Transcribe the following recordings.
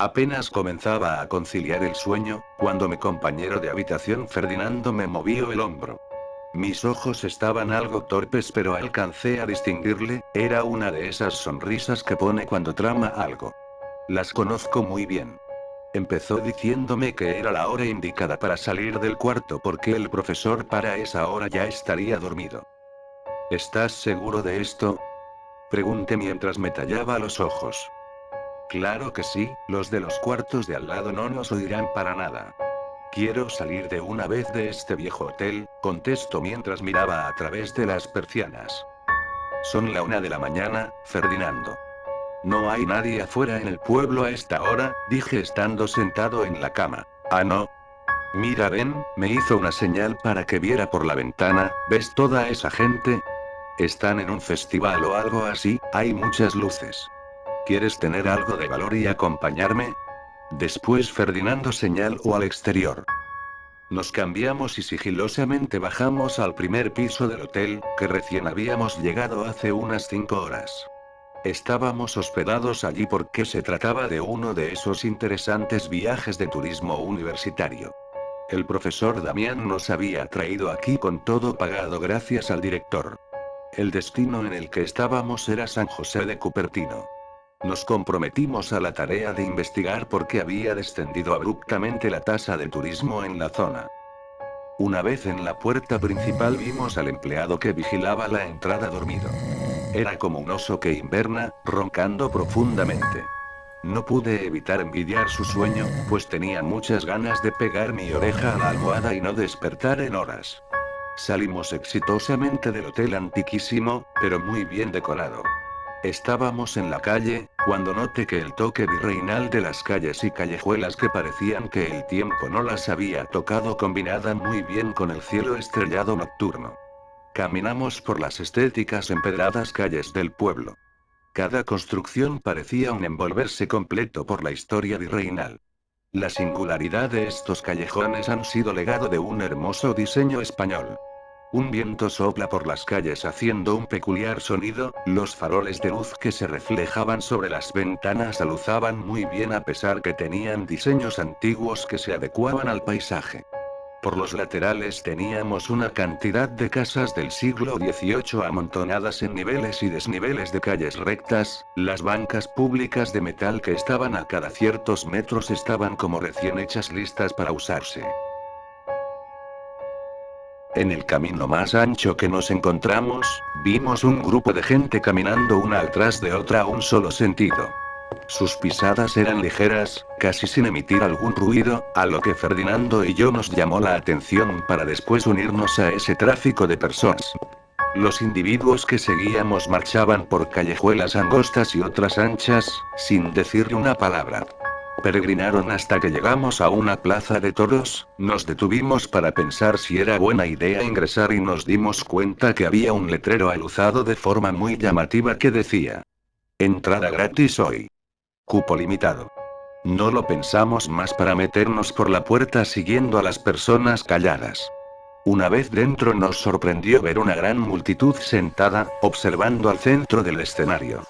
Apenas comenzaba a conciliar el sueño, cuando mi compañero de habitación Ferdinando me movió el hombro. Mis ojos estaban algo torpes, pero alcancé a distinguirle, era una de esas sonrisas que pone cuando trama algo. Las conozco muy bien. Empezó diciéndome que era la hora indicada para salir del cuarto porque el profesor para esa hora ya estaría dormido. ¿Estás seguro de esto? Pregunté mientras me tallaba los ojos. Claro que sí, los de los cuartos de al lado no nos oirán para nada. Quiero salir de una vez de este viejo hotel, contestó mientras miraba a través de las persianas. Son la 1 de la mañana, Ferdinando. No hay nadie afuera en el pueblo a esta hora, dije estando sentado en la cama. Ah, no. Mira, ven, me hizo una señal para que viera por la ventana, ¿ves toda esa gente? Están en un festival o algo así, hay muchas luces. ¿Quieres tener algo de valor y acompañarme? Después Ferdinando señaló al exterior. Nos cambiamos y sigilosamente bajamos al primer piso del hotel, que recién habíamos llegado hace unas 5 horas. Estábamos hospedados allí porque se trataba de uno de esos interesantes viajes de turismo universitario. El profesor Damián nos había traído aquí con todo pagado gracias al director. El destino en el que estábamos era San José de Cupertino. Nos comprometimos a la tarea de investigar por qué había descendido abruptamente la tasa de turismo en la zona. Una vez en la puerta principal vimos al empleado que vigilaba la entrada dormido. Era como un oso que inverna, roncando profundamente. No pude evitar envidiar su sueño, pues tenía muchas ganas de pegar mi oreja a la almohada y no despertar en horas. Salimos exitosamente del hotel antiquísimo, pero muy bien decorado. Estábamos en la calle, cuando noté que el toque virreinal de las calles y callejuelas que parecían que el tiempo no las había tocado combinada muy bien con el cielo estrellado nocturno. Caminamos por las estéticas empedradas calles del pueblo. Cada construcción parecía un envolverse completo por la historia virreinal. La singularidad de estos callejones han sido legado de un hermoso diseño español. Un viento sopla por las calles haciendo un peculiar sonido, los faroles de luz que se reflejaban sobre las ventanas aluzaban muy bien a pesar que tenían diseños antiguos que se adecuaban al paisaje. Por los laterales teníamos una cantidad de casas del siglo XVIII amontonadas en niveles y desniveles de calles rectas, las bancas públicas de metal que estaban a cada ciertos metros estaban como recién hechas listas para usarse. En el camino más ancho que nos encontramos, vimos un grupo de gente caminando una tras de otra a un solo sentido. Sus pisadas eran ligeras, casi sin emitir algún ruido, a lo que Ferdinando y yo nos llamó la atención para después unirnos a ese tráfico de personas. Los individuos que seguíamos marchaban por callejuelas angostas y otras anchas, sin decir una palabra. Peregrinaron hasta que llegamos a una plaza de toros, nos detuvimos para pensar si era buena idea ingresar y nos dimos cuenta que había un letrero aluzado de forma muy llamativa que decía: entrada gratis hoy. Cupo limitado. No lo pensamos más para meternos por la puerta siguiendo a las personas calladas. Una vez dentro nos sorprendió ver una gran multitud sentada, observando al centro del escenario.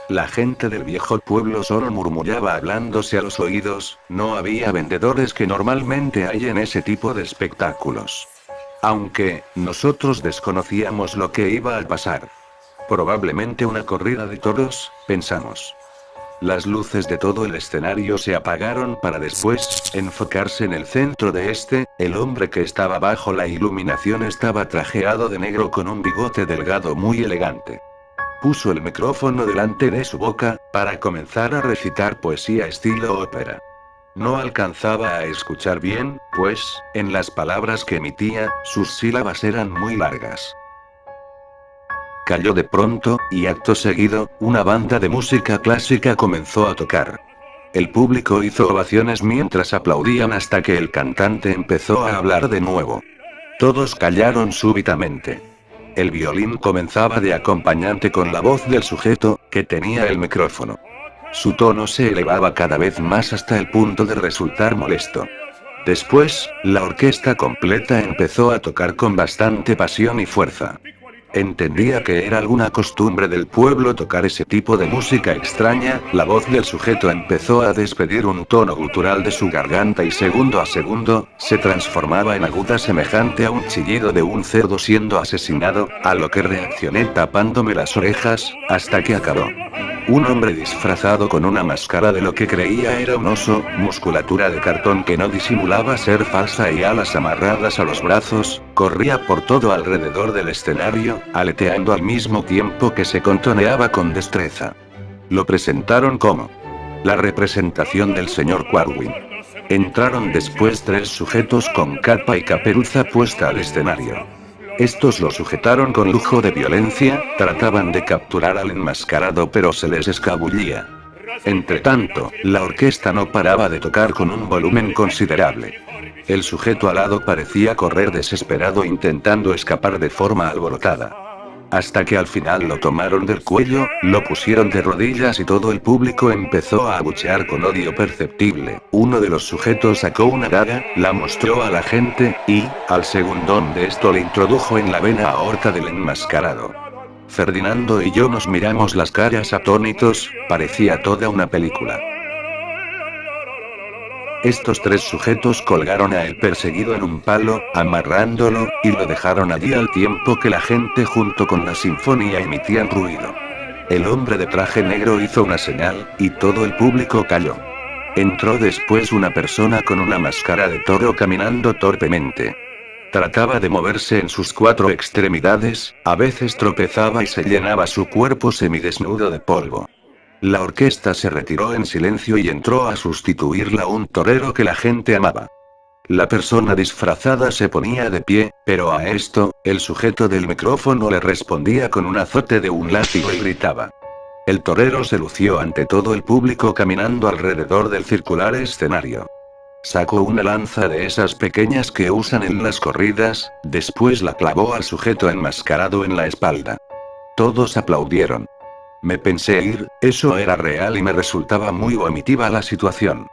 La gente del viejo pueblo solo murmullaba hablándose a los oídos, no había vendedores que normalmente hay en ese tipo de espectáculos. Aunque, nosotros desconocíamos lo que iba a pasar. Probablemente una corrida de toros, pensamos. Las luces de todo el escenario se apagaron para después enfocarse en el centro de este, el hombre que estaba bajo la iluminación estaba trajeado de negro con un bigote delgado muy elegante. Puso el micrófono delante de su boca, para comenzar a recitar poesía estilo ópera. No alcanzaba a escuchar bien, pues, en las palabras que emitía, sus sílabas eran muy largas. Calló de pronto, y acto seguido, una banda de música clásica comenzó a tocar. El público hizo ovaciones mientras aplaudían hasta que el cantante empezó a hablar de nuevo. Todos callaron súbitamente. El violín comenzaba de acompañante con la voz del sujeto, que tenía el micrófono. Su tono se elevaba cada vez más hasta el punto de resultar molesto. Después, la orquesta completa empezó a tocar con bastante pasión y fuerza. Entendía que era alguna costumbre del pueblo tocar ese tipo de música extraña. La voz del sujeto empezó a despedir un tono gutural de su garganta y segundo a segundo, se transformaba en aguda semejante a un chillido de un cerdo siendo asesinado, a lo que reaccioné tapándome las orejas, hasta que acabó. Un hombre disfrazado con una máscara de lo que creía era un oso, musculatura de cartón que no disimulaba ser falsa y alas amarradas a los brazos, corría por todo alrededor del escenario, aleteando al mismo tiempo que se contoneaba con destreza. Lo presentaron como la representación del señor Quarwin. Entraron después 3 sujetos con capa y caperuza puesta al escenario. Estos lo sujetaron con lujo de violencia, trataban de capturar al enmascarado pero se les escabullía. Entretanto, la orquesta no paraba de tocar con un volumen considerable. El sujeto alado parecía correr desesperado intentando escapar de forma alborotada. Hasta que al final lo tomaron del cuello, lo pusieron de rodillas y todo el público empezó a abuchear con odio perceptible. Uno de los sujetos sacó una daga, la mostró a la gente, y, al segundón de esto le introdujo en la vena aorta del enmascarado. Ferdinando y yo nos miramos las caras atónitos, parecía toda una película. Estos 3 sujetos colgaron a el perseguido en un palo, amarrándolo, y lo dejaron allí al tiempo que la gente junto con la sinfonía emitían ruido. El hombre de traje negro hizo una señal, y todo el público calló. Entró después una persona con una máscara de toro caminando torpemente. Trataba de moverse en sus 4 extremidades, a veces tropezaba y se llenaba su cuerpo semidesnudo de polvo. La orquesta se retiró en silencio y entró a sustituirla un torero que la gente amaba. La persona disfrazada se ponía de pie, pero a esto, el sujeto del micrófono le respondía con un azote de un látigo y gritaba. El torero se lució ante todo el público caminando alrededor del circular escenario. Sacó una lanza de esas pequeñas que usan en las corridas, después la clavó al sujeto enmascarado en la espalda. Todos aplaudieron. Me pensé ir, eso era real y me resultaba muy vomitiva la situación.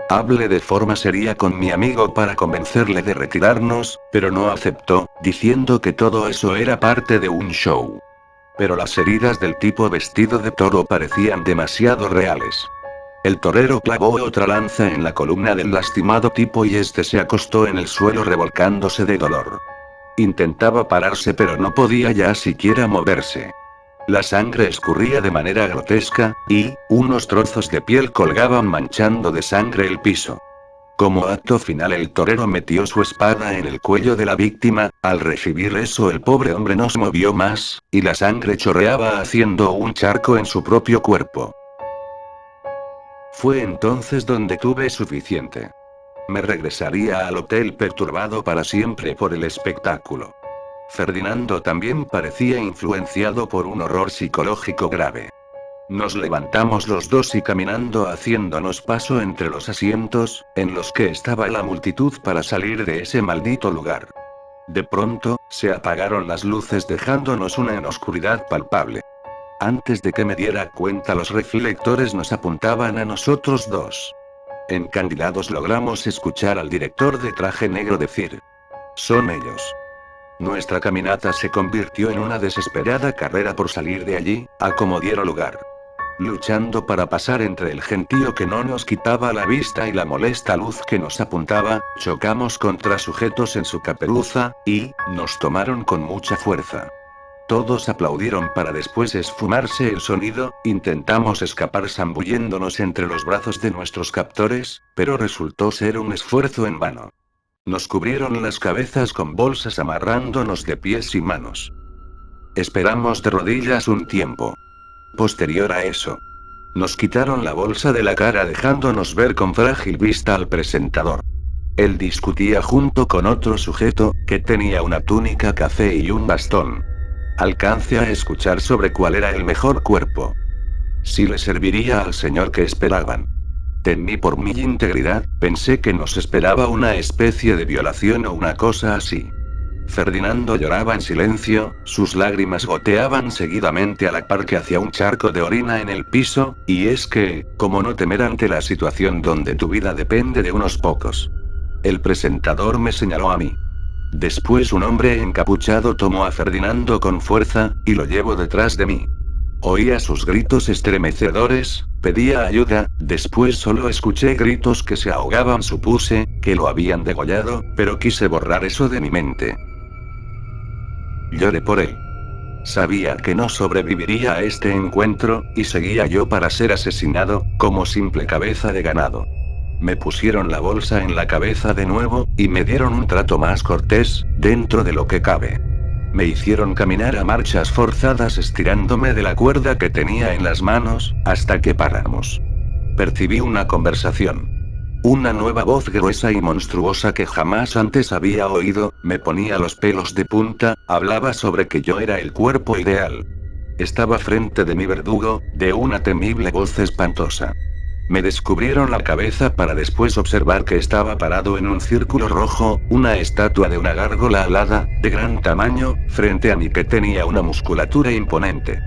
Hablé de forma seria con mi amigo para convencerle de retirarnos, pero no aceptó, diciendo que todo eso era parte de un show. Pero las heridas del tipo vestido de toro parecían demasiado reales. El torero clavó otra lanza en la columna del lastimado tipo y este se acostó en el suelo revolcándose de dolor. Intentaba pararse pero no podía ya siquiera moverse. La sangre escurría de manera grotesca, y unos trozos de piel colgaban manchando de sangre el piso. Como acto final el torero metió su espada en el cuello de la víctima, al recibir eso el pobre hombre no se movió más, y la sangre chorreaba haciendo un charco en su propio cuerpo. Fue entonces donde tuve suficiente. Me regresaría al hotel perturbado para siempre por el espectáculo. Ferdinando también parecía influenciado por un horror psicológico grave. Nos levantamos los dos y caminando haciéndonos paso entre los asientos, en los que estaba la multitud para salir de ese maldito lugar. De pronto, se apagaron las luces dejándonos una oscuridad palpable. Antes de que me diera cuenta los reflectores nos apuntaban a nosotros dos. Encandilados logramos escuchar al director de traje negro decir: "Son ellos". Nuestra caminata se convirtió en una desesperada carrera por salir de allí, a como diera lugar. Luchando para pasar entre el gentío que no nos quitaba la vista y la molesta luz que nos apuntaba, chocamos contra sujetos en su caperuza, y nos tomaron con mucha fuerza. Todos aplaudieron para después esfumarse el sonido, intentamos escapar zambulléndonos entre los brazos de nuestros captores, pero resultó ser un esfuerzo en vano. Nos cubrieron las cabezas con bolsas amarrándonos de pies y manos. Esperamos de rodillas un tiempo. Posterior a eso, nos quitaron la bolsa de la cara dejándonos ver con frágil vista al presentador. Él discutía junto con otro sujeto, que tenía una túnica café y un bastón. Alcancé a escuchar sobre cuál era el mejor cuerpo. Si le serviría al señor que esperaban. Temí por mi integridad, pensé que nos esperaba una especie de violación o una cosa así. Ferdinando lloraba en silencio, sus lágrimas goteaban seguidamente a la par que hacía un charco de orina en el piso, y es que, ¿cómo no temer ante la situación donde tu vida depende de unos pocos? El presentador me señaló a mí. Después un hombre encapuchado tomó a Ferdinando con fuerza, y lo llevó detrás de mí. Oía sus gritos estremecedores, pedía ayuda, después solo escuché gritos que se ahogaban. Supuse que lo habían degollado, pero quise borrar eso de mi mente. Lloré por él. Sabía que no sobreviviría a este encuentro, y seguía yo para ser asesinado, como simple cabeza de ganado. Me pusieron la bolsa en la cabeza de nuevo, y me dieron un trato más cortés, dentro de lo que cabe. Me hicieron caminar a marchas forzadas estirándome de la cuerda que tenía en las manos, hasta que paramos. Percibí una conversación. Una nueva voz gruesa y monstruosa que jamás antes había oído, me ponía los pelos de punta, hablaba sobre que yo era el cuerpo ideal. Estaba frente de mi verdugo, de una temible voz espantosa. Me descubrieron la cabeza para después observar que estaba parado en un círculo rojo, una estatua de una gárgola alada, de gran tamaño, frente a mí que tenía una musculatura imponente.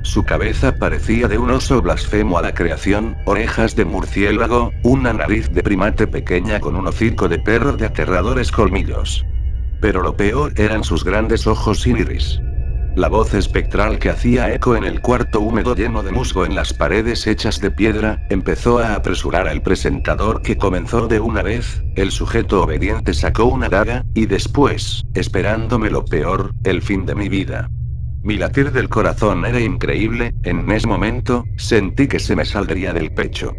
Su cabeza parecía de un oso blasfemo a la creación, orejas de murciélago, una nariz de primate pequeña con un hocico de perro de aterradores colmillos. Pero lo peor eran sus grandes ojos sin iris. La voz espectral que hacía eco en el cuarto húmedo lleno de musgo en las paredes hechas de piedra, empezó a apresurar al presentador que comenzó de una vez. El sujeto obediente sacó una daga, y después, esperándome lo peor, el fin de mi vida. Mi latir del corazón era increíble, en ese momento, sentí que se me saldría del pecho.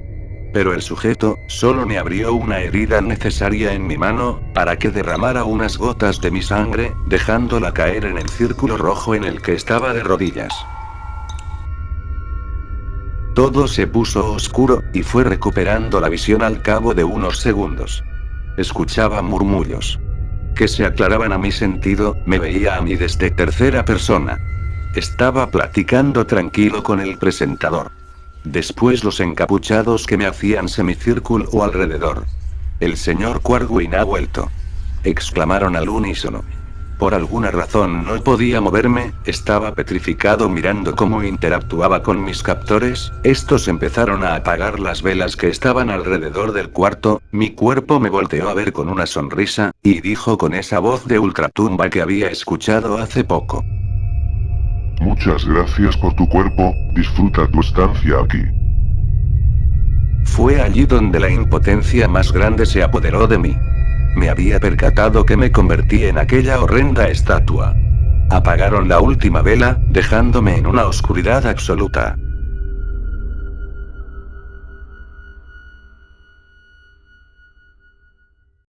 Pero el sujeto, solo me abrió una herida necesaria en mi mano, para que derramara unas gotas de mi sangre, dejándola caer en el círculo rojo en el que estaba de rodillas. Todo se puso oscuro, y fue recuperando la visión al cabo de unos segundos. Escuchaba murmullos que se aclaraban a mi sentido, me veía a mí desde tercera persona. Estaba platicando tranquilo con el presentador. Después los encapuchados que me hacían semicírculo alrededor. El señor Quarwin ha vuelto. Exclamaron al unísono. Por alguna razón no podía moverme, estaba petrificado mirando cómo interactuaba con mis captores. Estos empezaron a apagar las velas que estaban alrededor del cuarto, mi cuerpo me volteó a ver con una sonrisa, y dijo con esa voz de ultratumba que había escuchado hace poco. Muchas gracias por tu cuerpo, disfruta tu estancia aquí. Fue allí donde la impotencia más grande se apoderó de mí. Me había percatado que me convertí en aquella horrenda estatua. Apagaron la última vela, dejándome en una oscuridad absoluta.